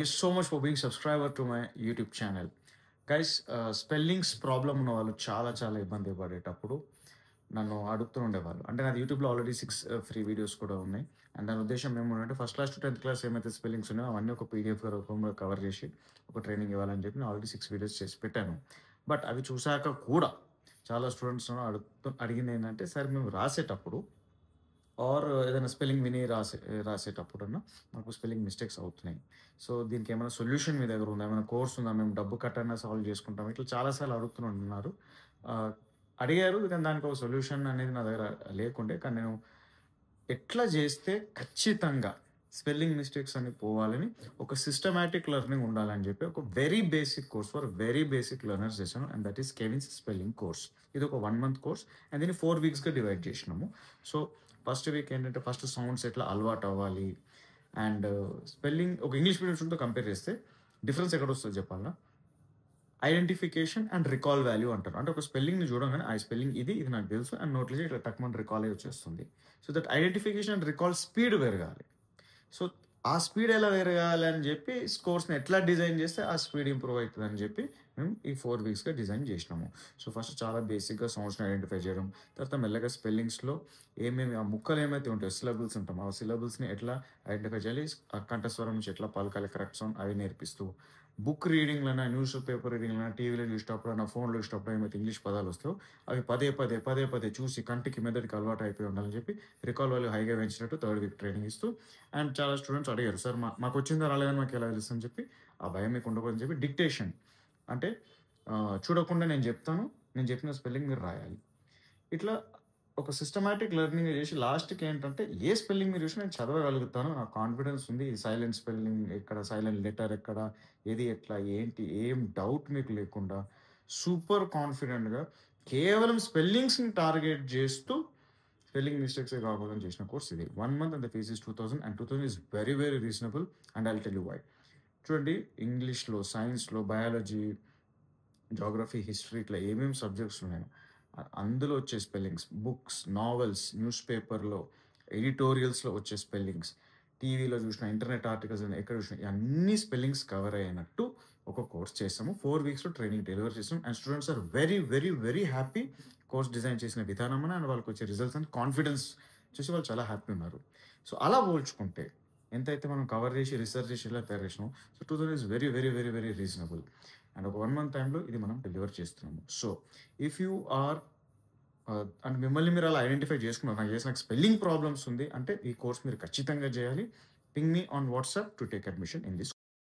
you so much for being subscriber to my YouTube channel. Guys spellings problem ఉన్న వాళ్ళు చాలా చాలా ఇబ్బంది పడేటప్పుడు నన్ను అడుగుతూ ఉండేవాళ్ళు. అంటే నాది యూట్యూబ్‌లో ఆల్రెడీ 6 ఫ్రీ వీడియోస్ కూడా ఉన్నాయి. అండ్ దాని ఉద్దేశ్యం ఏమనంటే ఫస్ట్ క్లాస్ టు 10థ్ క్లాస్ ఏమైతే స్పెల్లింగ్స్ ఉన్నాయో అవన్నీ ఒక పీడీఎఫ్ రూపంలో కవర్ చేసి ఒక ట్రైనింగ్ ఇవ్వాలని చెప్పి నేను ఆల్రెడీ 6 వీడియోస్ చేసి పెట్టాను. బట్ అవి చూసాక కూడా చాలా స్టూడెంట్స్ అడిగిందేంటంటే, సార్ మేము రాసేటప్పుడు ఆర్ ఏదైనా స్పెల్లింగ్ విని రాసేటప్పుడన్నా మాకు స్పెల్లింగ్ మిస్టేక్స్ అవుతున్నాయి. సో, దీనికేమైనా సొల్యూషన్ మీ దగ్గర ఉందా? ఏమైనా కోర్స్ ఉందా? మేము డబ్బు కట్టన్నా సాల్వ్ చేసుకుంటాం. ఇట్లా చాలా సార్లు అడుగుతున్నారు. ఆహ్, అడిగారు. కానీ దానికి ఒక సొల్యూషన్ అనేది నా దగ్గర లేకుండే. కానీ నేను ఎట్లా చేస్తే ఖచ్చితంగా స్పెల్లింగ్ మిస్టేక్స్ అన్ని పోవాలని ఒక సిస్టమాటిక్ లెర్నింగ్ ఉండాలని చెప్పి ఒక very basic course for very basic learners చేశాను. And that is Kevin's spelling course. ఇది ఒక 1 మంత్ కోర్స్. అండ్ దీన్ని 4 వీక్స్‌గా డివైడ్ చేసినాము. సో, ఫస్ట్ వీక్ ఏంటంటే ఫస్ట్ సౌండ్స్ ఎట్లా అలవాటు అవ్వాలి అండ్ స్పెల్లింగ్ ఒక ఇంగ్లీష్ మీడియం స్టూడెంట్‌తో కంపేర్ చేస్తే డిఫరెన్స్ ఎక్కడొస్తదో చెప్పాలా? ఐడెంటిఫికేషన్ అండ్ రికాల్ వాల్యూ అంటారు. అంటే ఒక స్పెల్లింగ్‌ని చూడంగానే ఆ స్పెల్లింగ్ ఇది నాకు తెలుసు అండ్ నోట్లో ఇట్లా టక్‌మని రికాల్ అయ్యి వచ్చేస్తుంది. So, that identification and recall speed పెరగాలి. సో, ఆ స్పీడ్ ఎలా పెరగాలి అని చెప్పి కోర్స్‌ని ఎట్లా డిజైన్ చేస్తే ఆ స్పీడ్ ఇంప్రూవ్ అయితదని చెప్పి మేము ఈ 4 వీక్స్‌గా డిజైన్ చేసినాము. సో, ఫస్ట్ చాలా బేసిక్‌గా సౌండ్స్‌ని ఐడెంటిఫై చేయడం. తర్వాత మెల్లగా స్పెల్లింగ్స్‌లో ఏమేమి ఆ ముక్కలు ఏమైతే ఉంటాయో సిలబుల్స్ ఉంటాం. ఆ సిలబుల్స్‌ని ఎట్లా ఐడెంటిఫై చేయాలి, ఆ కంఠస్వరం నుంచి ఎట్లా పలకాలి కరెక్ట్ సౌండ్ అవి నేర్పిస్తూ, బుక్ రీడింగ్‌లైనా, న్యూస్ పేపర్ రీడింగ్‌లైనా, టీవీలో చూసేటప్పుడైనా, ఫోన్‌లో చూసేటప్పుడు ఏమైతే ఇంగ్లీష్ పదాలు వస్తాయో అవి పదే పదే చూసి కంటికి మెదడుకి అలవాటు అయిపోయి ఉండాలని చెప్పి రికాల్ వాల్యూ హైగా పెంచినట్టు థర్డ్ వీక్ ట్రైనింగ్ ఇస్తూ అండ్ చాలా స్టూడెంట్స్ అడిగారు, సార్ మాకొచ్చిందా రాలేదని మాకు ఎలా తెలుసు అని చెప్పి ఆ భయం మీకు ఉండకూడదని చెప్పి డిక్టేషన్ అంటే చూడకుండా నేను చెప్తాను. నేను చెప్పిన స్పెల్లింగ్ మీరు రాయాలి. ఇట్లా ఒక సిస్టమాటిక్ లెర్నింగ్ చేసి లాస్ట్‌కి ఏంటంటే ఏ స్పెల్లింగ్ మీరు చూసినా నేను చదవగలుగుతాను. నాకు కాన్ఫిడెన్స్ ఉంది. సైలెంట్ స్పెల్లింగ్ ఎక్కడ, సైలెంట్ లెటర్ ఎక్కడ, ఏది ఎట్లా, ఏంటి, ఏం డౌట్ మీకు లేకుండా సూపర్ కాన్ఫిడెంట్‌గా కేవలం స్పెల్లింగ్స్‌ని టార్గెట్ చేస్తూ స్పెల్లింగ్ మిస్టేక్సే కాకూడదని చేసిన కోర్స్ ఇది. 1 month and the fees is 2000 and 2000 is very very reasonable and I will tell you why. చూడండి, ఇంగ్లీష్‌లో, సైన్స్‌లో, బయాలజీ, జియోగ్రఫీ, హిస్టరీ ఇట్లా ఏమేమి సబ్జెక్ట్స్ ఉన్నాయో అందులో వచ్చే స్పెల్లింగ్స్, బుక్స్, నావెల్స్, న్యూస్ పేపర్‌లో, ఎడిటోరియల్స్‌లో వచ్చే స్పెల్లింగ్స్, టీవీలో చూసిన ఇంటర్నెట్ ఆర్టికల్స్ ఎక్కడ చూసినా అన్ని స్పెల్లింగ్స్ కవర్ అయినట్టు ఒక కోర్స్ చేసాము. 4 వీక్స్‌లో ట్రైనింగ్ డెలివర్ చేసాం. And students are very very very happy. Course design చేసిన విధానం అండ్ వాళ్ళకి వచ్చే రిజల్ట్స్ అండ్ కాన్ఫిడెన్స్ చూసి వాళ్ళు చాలా హ్యాపీ ఉన్నారు. సో, అలా పోల్చుకుంటే ఎంతైతే మనం కవర్ చేసి రిసర్చ్ చేసి ఇలా తయారు చేసినామో, so 2000 is very very very very reasonable. And ఒక 1 మంత్ టైంలో ఇది మనం డెలివర్ చేస్తున్నాము. So, if you are and మిమ్మల్ని మీరు అలా ఐడెంటిఫై చేసుకున్నారు, నాకు స్పెల్లింగ్ ప్రాబ్లమ్స్ ఉంది అంటే ఈ కోర్స్ మీరు ఖచ్చితంగా చేయాలి. Ping me on WhatsApp to take admission in this